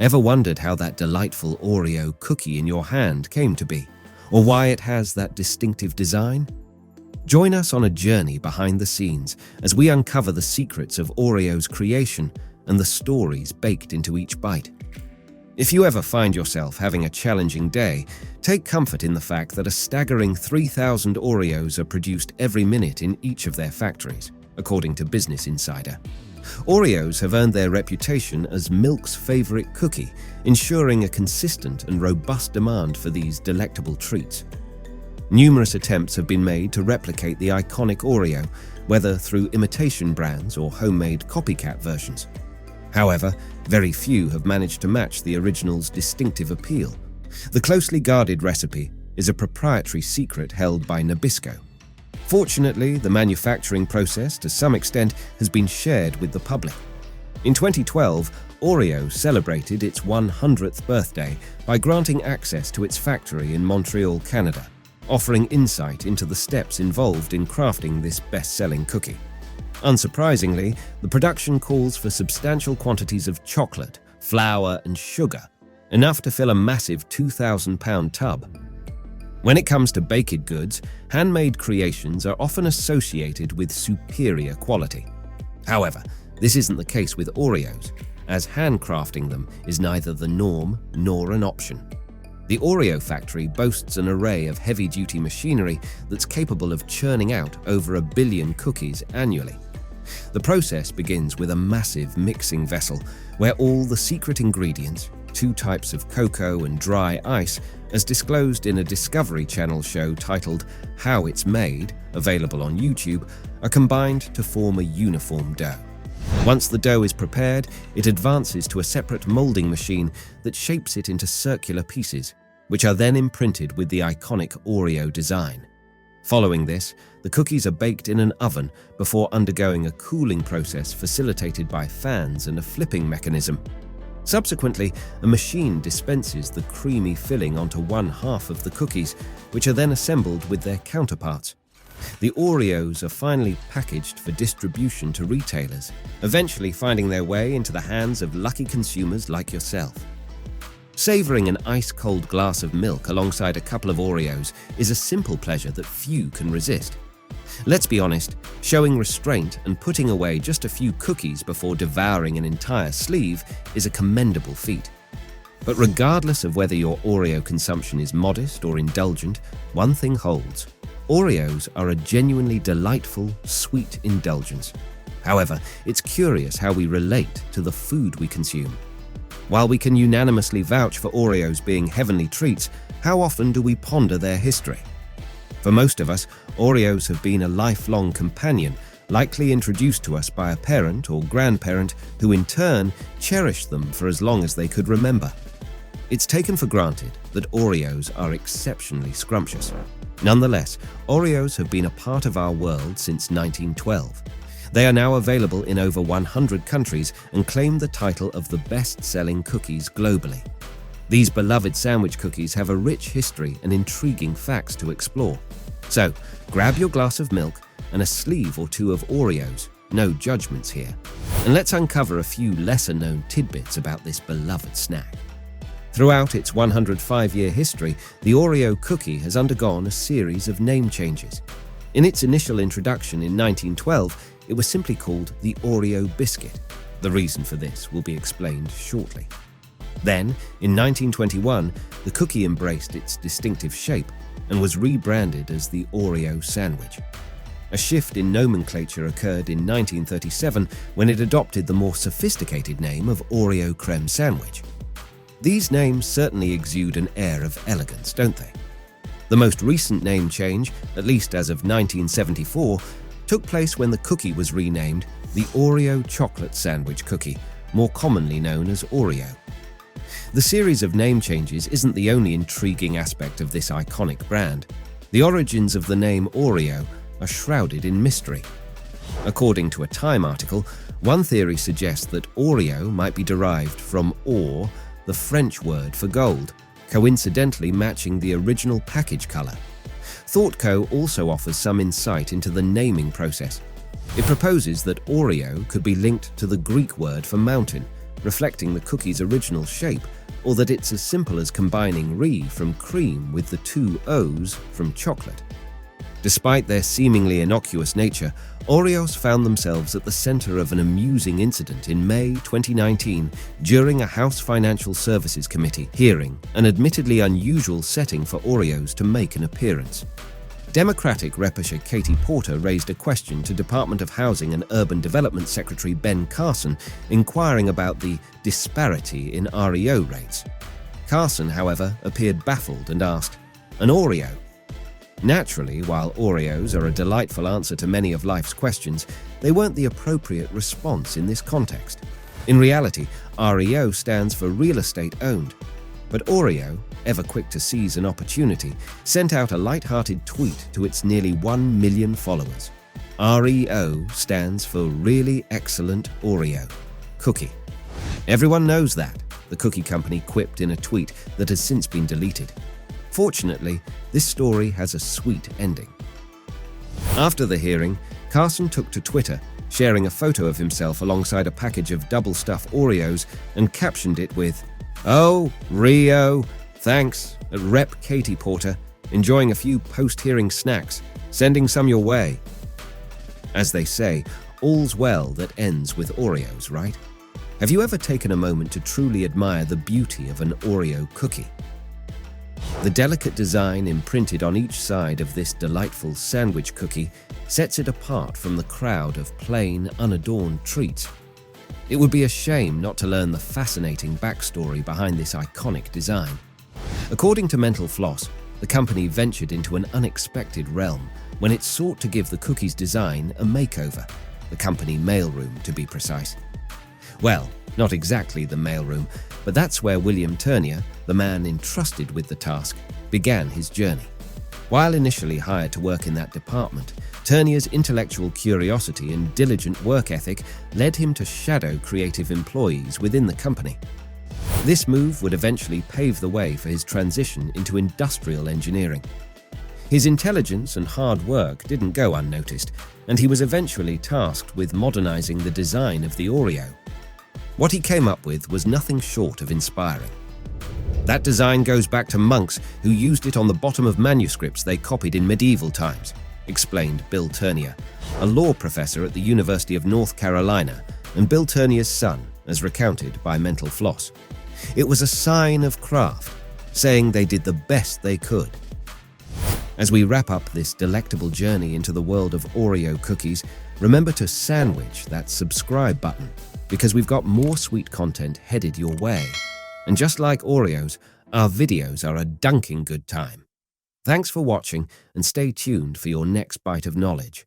Ever wondered how that delightful Oreo cookie in your hand came to be, or why it has that distinctive design? Join us on a journey behind the scenes as we uncover the secrets of Oreo's creation and the stories baked into each bite. If you ever find yourself having a challenging day, take comfort in the fact that a staggering 3,000 Oreos are produced every minute in each of their factories, according to Business Insider. Oreos have earned their reputation as milk's favorite cookie, ensuring a consistent and robust demand for these delectable treats. Numerous attempts have been made to replicate the iconic Oreo, whether through imitation brands or homemade copycat versions. However, very few have managed to match the original's distinctive appeal. The closely guarded recipe is a proprietary secret held by Nabisco. Fortunately, the manufacturing process, to some extent, has been shared with the public. In 2012, Oreo celebrated its 100th birthday by granting access to its factory in Montreal, Canada, offering insight into the steps involved in crafting this best-selling cookie. Unsurprisingly, the production calls for substantial quantities of chocolate, flour, and sugar, enough to fill a massive 2,000-pound tub. When it comes to baked goods, handmade creations are often associated with superior quality. However, this isn't the case with Oreos, as handcrafting them is neither the norm nor an option. The Oreo factory boasts an array of heavy-duty machinery that's capable of churning out over 1 billion cookies annually. The process begins with a massive mixing vessel where all the secret ingredients, 2 types of cocoa and dry ice, as disclosed in a Discovery Channel show titled How It's Made, available on YouTube, are combined to form a uniform dough. Once the dough is prepared, it advances to a separate molding machine that shapes it into circular pieces, which are then imprinted with the iconic Oreo design. Following this, the cookies are baked in an oven before undergoing a cooling process facilitated by fans and a flipping mechanism. Subsequently, a machine dispenses the creamy filling onto one half of the cookies, which are then assembled with their counterparts. The Oreos are finally packaged for distribution to retailers, eventually finding their way into the hands of lucky consumers like yourself. Savoring an ice-cold glass of milk alongside a couple of Oreos is a simple pleasure that few can resist. Let's be honest, showing restraint and putting away just a few cookies before devouring an entire sleeve is a commendable feat. But regardless of whether your Oreo consumption is modest or indulgent, one thing holds. Oreos are a genuinely delightful, sweet indulgence. However, it's curious how we relate to the food we consume. While we can unanimously vouch for Oreos being heavenly treats, how often do we ponder their history? For most of us, Oreos have been a lifelong companion, likely introduced to us by a parent or grandparent who in turn cherished them for as long as they could remember. It's taken for granted that Oreos are exceptionally scrumptious. Nonetheless, Oreos have been a part of our world since 1912. They are now available in over 100 countries and claim the title of the best-selling cookies globally. These beloved sandwich cookies have a rich history and intriguing facts to explore. So, grab your glass of milk and a sleeve or 2 of Oreos, no judgments here, and let's uncover a few lesser-known tidbits about this beloved snack. Throughout its 105-year history, the Oreo cookie has undergone a series of name changes. In its initial introduction in 1912, it was simply called the Oreo biscuit. The reason for this will be explained shortly. Then, in 1921, the cookie embraced its distinctive shape and was rebranded as the Oreo sandwich. A shift in nomenclature occurred in 1937 when it adopted the more sophisticated name of Oreo creme sandwich. These names certainly exude an air of elegance, don't they? The most recent name change, at least as of 1974, took place when the cookie was renamed the Oreo chocolate sandwich cookie, more commonly known as Oreo. The series of name changes isn't the only intriguing aspect of this iconic brand. The origins of the name Oreo are shrouded in mystery. According to a Time article, one theory suggests that Oreo might be derived from or, the French word for gold, coincidentally matching the original package color. ThoughtCo also offers some insight into the naming process. It proposes that Oreo could be linked to the Greek word for mountain, reflecting the cookie's original shape, or that it's as simple as combining re from cream with the two O's from chocolate. Despite their seemingly innocuous nature, Oreos found themselves at the center of an amusing incident in May 2019 during a House Financial Services Committee hearing, an admittedly unusual setting for Oreos to make an appearance. Democratic Representative Katie Porter raised a question to Department of Housing and Urban Development Secretary Ben Carson, inquiring about the disparity in REO rates. Carson, however, appeared baffled and asked, "An Oreo?" Naturally, while Oreos are a delightful answer to many of life's questions, they weren't the appropriate response in this context. In reality, REO stands for real estate owned. But Oreo, ever quick to seize an opportunity, sent out a light-hearted tweet to its nearly 1 million followers. REO stands for Really Excellent Oreo Cookie. Everyone knows that, the cookie company quipped in a tweet that has since been deleted. Fortunately, this story has a sweet ending. After the hearing, Carson took to Twitter, sharing a photo of himself alongside a package of double-stuffed Oreos and captioned it with, "Oh, Rio, thanks, at Rep Katie Porter, enjoying a few post-hearing snacks, sending some your way." As they say, all's well that ends with Oreos, right? Have you ever taken a moment to truly admire the beauty of an Oreo cookie? The delicate design imprinted on each side of this delightful sandwich cookie sets it apart from the crowd of plain, unadorned treats. It would be a shame not to learn the fascinating backstory behind this iconic design. According to Mental Floss, the company ventured into an unexpected realm when it sought to give the cookie's design a makeover, the company mailroom to be precise. Well, not exactly the mailroom, but that's where William Turnier, the man entrusted with the task, began his journey. While initially hired to work in that department, Turnier's intellectual curiosity and diligent work ethic led him to shadow creative employees within the company. This move would eventually pave the way for his transition into industrial engineering. His intelligence and hard work didn't go unnoticed, and he was eventually tasked with modernizing the design of the Oreo. What he came up with was nothing short of inspiring. That design goes back to monks who used it on the bottom of manuscripts they copied in medieval times, explained Bill Turnier, a law professor at the University of North Carolina and Bill Turnier's son, as recounted by Mental Floss. It was a sign of craft, saying they did the best they could. As we wrap up this delectable journey into the world of Oreo cookies, remember to sandwich that subscribe button, because we've got more sweet content headed your way. And just like Oreos, our videos are a dunking good time. Thanks for watching, and stay tuned for your next bite of knowledge.